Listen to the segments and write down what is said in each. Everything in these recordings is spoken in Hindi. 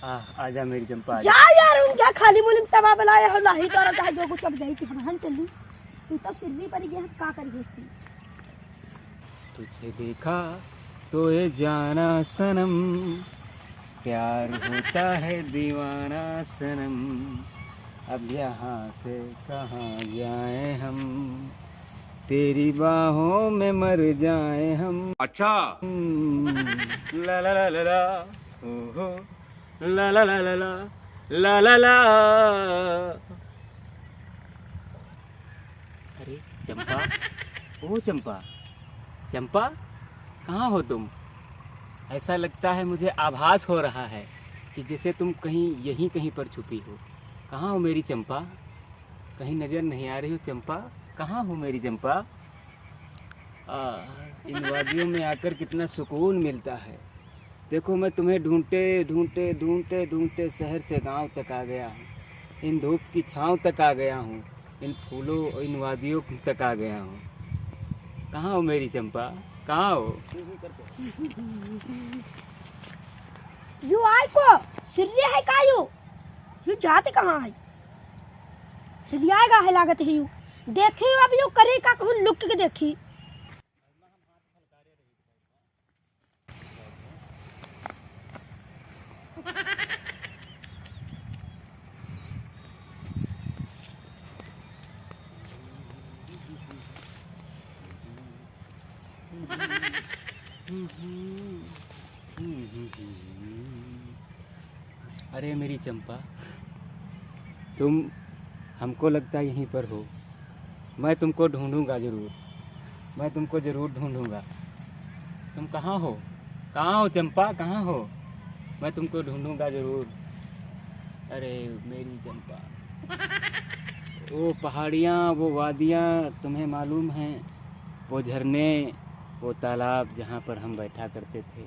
आजा मेरी चंपा जा यार उनका खाली मुलिम तवा बनाया हो नहीं तो चाहे जो कुछ अब जाई कि हम चली तू तब सिरनी पर गया का कर गई थी। तुझे देखा तो ये जाना सनम, प्यार होता है दीवाना सनम, अब यहाँ से कहाँ जाए हम, तेरी बाहों में मर जाए हम। अच्छा ला ला ला ला ला ओहो ला ला ला ला ला ला ला। अरे चंपा, ओ चंपा, चंपा कहाँ हो तुम? ऐसा लगता है मुझे आभास हो रहा है कि जैसे तुम यहीं कहीं पर छुपी हो। कहाँ हो मेरी चंपा? कहीं नजर नहीं आ रही हो चंपा? कहाँ हो मेरी चंपा? इन वादियों में आकर कितना सुकून मिलता है। देखो मैं तुम्हें ढूंढते ढूंढते ढूंढते ढूंढते शहर से गांव तक आ गया हूँ, इन धूप की छांव तक आ गया हूँ, इन फूलों और इन वादियों तक आ गया हूँ। कहाँ हो मेरी चंपा? कहाँ हो? यू आई को सिरिया है का यू जाते कहाँ है? सिरिया आएगा है लागत है यू देखी अब यू करे का कहूँ लुक के देखी। अरे मेरी चंपा, तुम हमको लगता है यहीं पर हो। मैं तुमको ढूंढूंगा ज़रूर, मैं तुमको ज़रूर ढूंढूंगा। तुम कहाँ हो? कहाँ हो चंपा? कहाँ हो? मैं तुमको ढूंढूंगा ज़रूर। अरे मेरी चंपा, वो पहाड़ियाँ, वो वादियाँ तुम्हें मालूम हैं? वो झरने, वो तालाब जहाँ पर हम बैठा करते थे,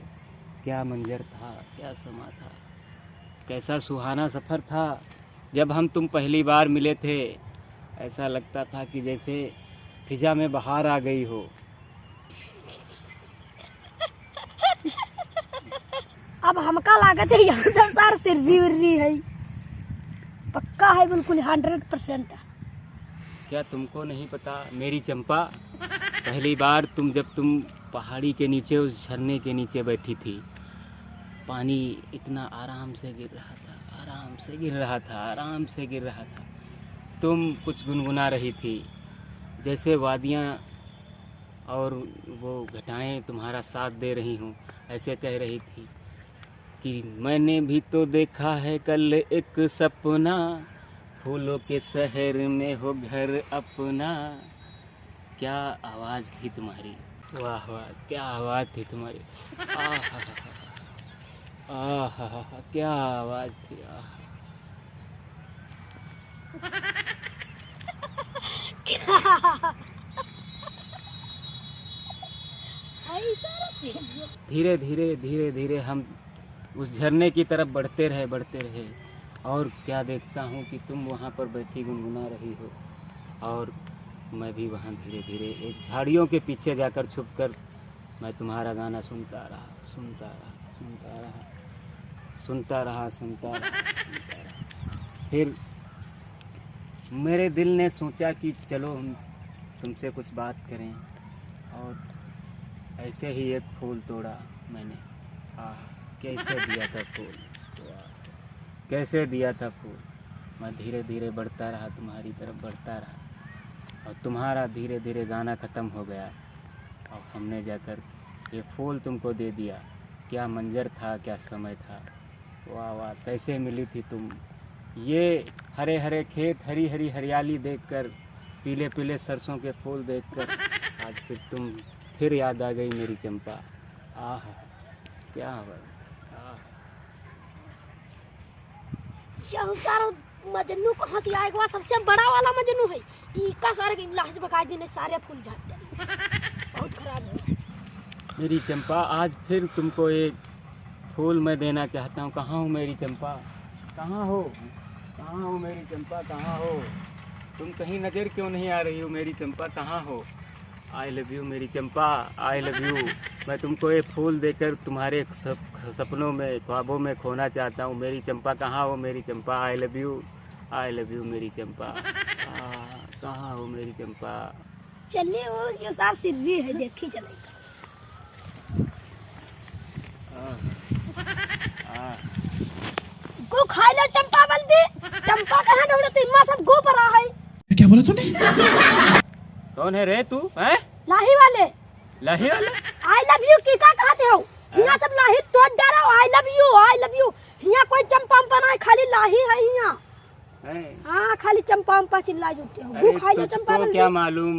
क्या मंजर था, क्या समा था, कैसा सुहाना सफ़र था। जब हम तुम पहली बार मिले थे ऐसा लगता था कि जैसे फिजा में बहार आ गई हो। अब हमका लागत है यहाँ तो सार सिर्री उर्री है पक्का है बिल्कुल 100%। क्या तुमको नहीं पता मेरी चंपा, पहली बार जब तुम पहाड़ी के नीचे उस झरने के नीचे बैठी थी, पानी इतना आराम से गिर रहा था, आराम से गिर रहा था, आराम से गिर रहा था। तुम कुछ गुनगुना रही थी, जैसे वादियाँ और वो घटाएं तुम्हारा साथ दे रही हूँ। ऐसे कह रही थी कि मैंने भी तो देखा है कल एक सपना, फूलों के शहर में हो घर अपना। क्या आवाज़ थी तुम्हारी, वाह वाह, क्या आवाज़ थी तुम्हारी। आहा, क्या आवाज़ थी। धीरे धीरे धीरे धीरे हम उस झरने की तरफ बढ़ते रहे और क्या देखता हूँ कि तुम वहाँ पर बैठी गुनगुना रही हो और मैं भी वहाँ धीरे धीरे एक झाड़ियों के पीछे जाकर छुपकर मैं तुम्हारा गाना सुनता रहा। फिर मेरे दिल ने सोचा कि चलो हम तुमसे कुछ बात करें, और ऐसे ही एक फूल तोड़ा मैंने। कैसे दिया था फूल, कैसे दिया था फूल। मैं धीरे धीरे बढ़ता रहा, तुम्हारी तरफ बढ़ता रहा, और तुम्हारा धीरे धीरे गाना ख़त्म हो गया और हमने जाकर ये फूल तुमको दे दिया। क्या मंजर था, क्या समय था। वाह वाह, कैसे मिली थी तुम। ये हरे हरे खेत, हरी हरी हरियाली देखकर, पीले पीले सरसों के फूल देखकर आज फिर तुम फिर याद आ गई मेरी चंपा। आह क्या सारा मजनू कहाँ से आएगा? सबसे बड़ा वाला मजनू है इका सारे गिलास बकाई देने सारे फूल झड़ जाए, बहुत खराब है मेरी चंपा। आज फिर तुमको एक फूल मैं देना चाहता हूँ। कहाँ हो मेरी चंपा? कहाँ हो? कहाँ हो मेरी चंपा? कहाँ हो तुम? कहीं नज़र क्यों नहीं आ रही हो मेरी चंपा? कहाँ हो? आई लव यू मेरी चंपा, आई लव यू। मैं तुमको ये फूल देकर तुम्हारे सपनों में, ख्वाबों में खोना चाहता हूँ। मेरी चंपा कहाँ हो मेरी चंपा, आई लव यू मेरी चंपा। कहाँ हो मेरी चंपा। चलिए वो ये सार सिर्री है, देखी चलेगा। गो खाई लो चंपा बल्दी, चंपा कहाँ ढूंढते माँ सब गो पर है। क्या बोला तूने? कौन है रे तू? हैं लाही वाले, लाही वाले? आई लव यू की का कहते हो? हिया सब लाही तोड़ डालो, आई लव यू। हिया कोई चंपा पंपा नहीं, खाली लाही है हिया। हाँ खाली चंपा पंपा चिल्ला जुटे हो। गो खाई लो चंपा बल्दी। क्या मालूम,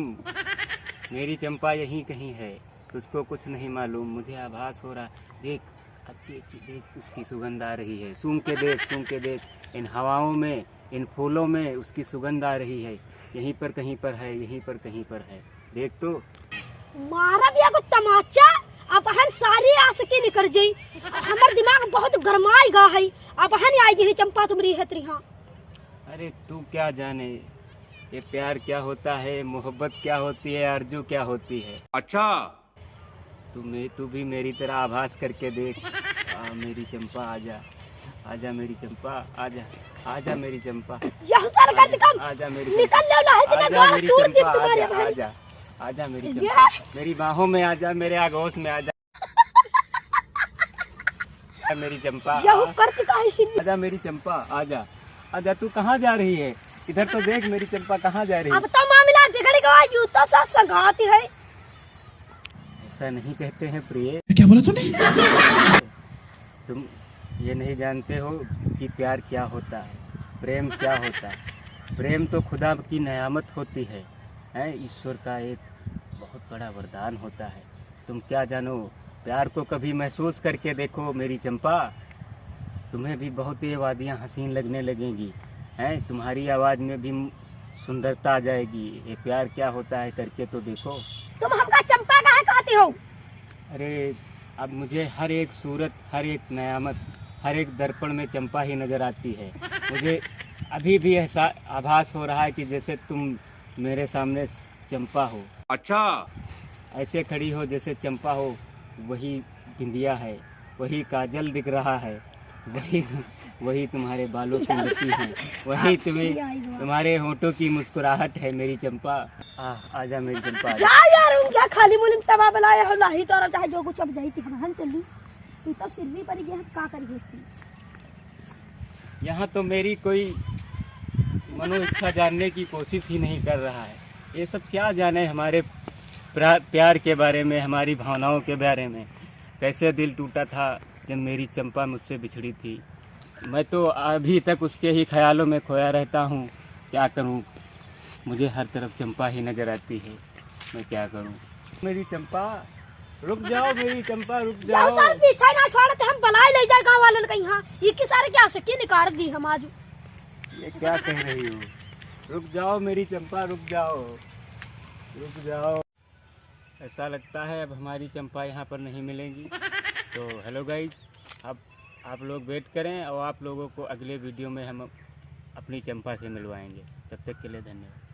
मेरी चंपा यहीं कहीं है, तुझको कुछ नहीं मालूम। मुझे आभास हो रहा। देख अच्छी देख, उसकी सुगंध आ रही है। सूंघ के देख, इन हवाओं में, इन फूलों में उसकी सुगंध आ रही है। यहीं पर कहीं पर है। देख तो मारा भी को तमाचा, अब हन सारी आसकी निकल जाई। हमर दिमाग बहुत गरमाई गा है। अब हन आई गई चंपा तुम्हारी है त्रिहा। अरे तू क्या जाने ये प्यार क्या होता है, मोहब्बत क्या होती है, आरज़ू क्या होती है। अच्छा, तू भी मेरी तरह आभास करके देख। मेरी चंपा आजा मेरी चंपा, आजा मेरी चंपा, यह सारा कर काम आजा मेरी निकल लो लाही से आजा द्वारा मेरी दूर दीप चंपा, तुम्हारे भाई। आजा मेरी चंपा, मेरी बाहों में आजा, मेरे आगोश में आजा मेरी चंपा। यह करती काहे सिन। आजा मेरी चंपा, आजा। तू कहाँ जा रही है? इधर तो देख मेरी चंपा कहाँ जा रही है। अब तो मामला बिगड़ गया, जूता सा संगाती है। ऐसा नहीं कहते हैं प्रिय, क्या बोला तूने? तुम ये नहीं जानते हो कि प्यार क्या होता है, प्रेम क्या होता है। प्रेम तो खुदा की नेयामत होती है, ईश्वर का एक बहुत बड़ा वरदान होता है। तुम क्या जानो, प्यार को कभी महसूस करके देखो मेरी चंपा, तुम्हें भी बहुत ये वादियाँ हसीन लगने लगेंगी। तुम्हारी आवाज़ में भी सुंदरता आ जाएगी। ये प्यार क्या होता है करके तो देखो। तुम हमका चंपा काहे कहती हो? अरे अब मुझे हर एक सूरत, हर एक नेयामत, हर एक दर्पण में चंपा ही नज़र आती है। मुझे अभी भी ऐसा आभास हो रहा है कि जैसे तुम मेरे सामने चंपा हो। अच्छा, ऐसे खड़ी हो जैसे चंपा हो। वही बिंदिया है, वही काजल दिख रहा है, वही तुम्हारे बालों की लती है, वही तुम्हारे होठों की मुस्कुराहट है मेरी चंपा। आजा मेरी चंपा, जा यार, उनका खाली मुलिम तवा बनाया हो लाही तोरा चाहे जो कुछ अब जाईती हम चली। तू तब सिरनी पर गया का कर गई। यहाँ तो मेरी कोई मनो इच्छा जानने की कोशिश ही नहीं कर रहा है। ये सब क्या जाने हमारे प्यार के बारे में, हमारी भावनाओं के बारे में। कैसे दिल टूटा था जब मेरी चंपा मुझसे बिछड़ी थी। मैं तो अभी तक उसके ही ख्यालों में खोया रहता हूँ। क्या करूँ, मुझे हर तरफ चंपा ही नज़र आती है। मैं क्या करूँ मेरी चंपा, रुक जाओ मेरी चंपा, रुक जाओ। सर पीछे ना छोड़ते हम बलाए ले जाए गांव वालन कहीं। हां ये की सारे क्या सकी निकाल दी हम आज। ये क्या कह रही हो? रुक जाओ मेरी चंपा, रुक जाओ। ऐसा लगता है अब हमारी चंपा यहाँ पर नहीं मिलेंगी। तो हेलो गाइज, अब आप लोग वेट करें और आप लोगों को अगले वीडियो में हम अपनी चंपा से मिलवाएंगे। तब तक के लिए धन्यवाद।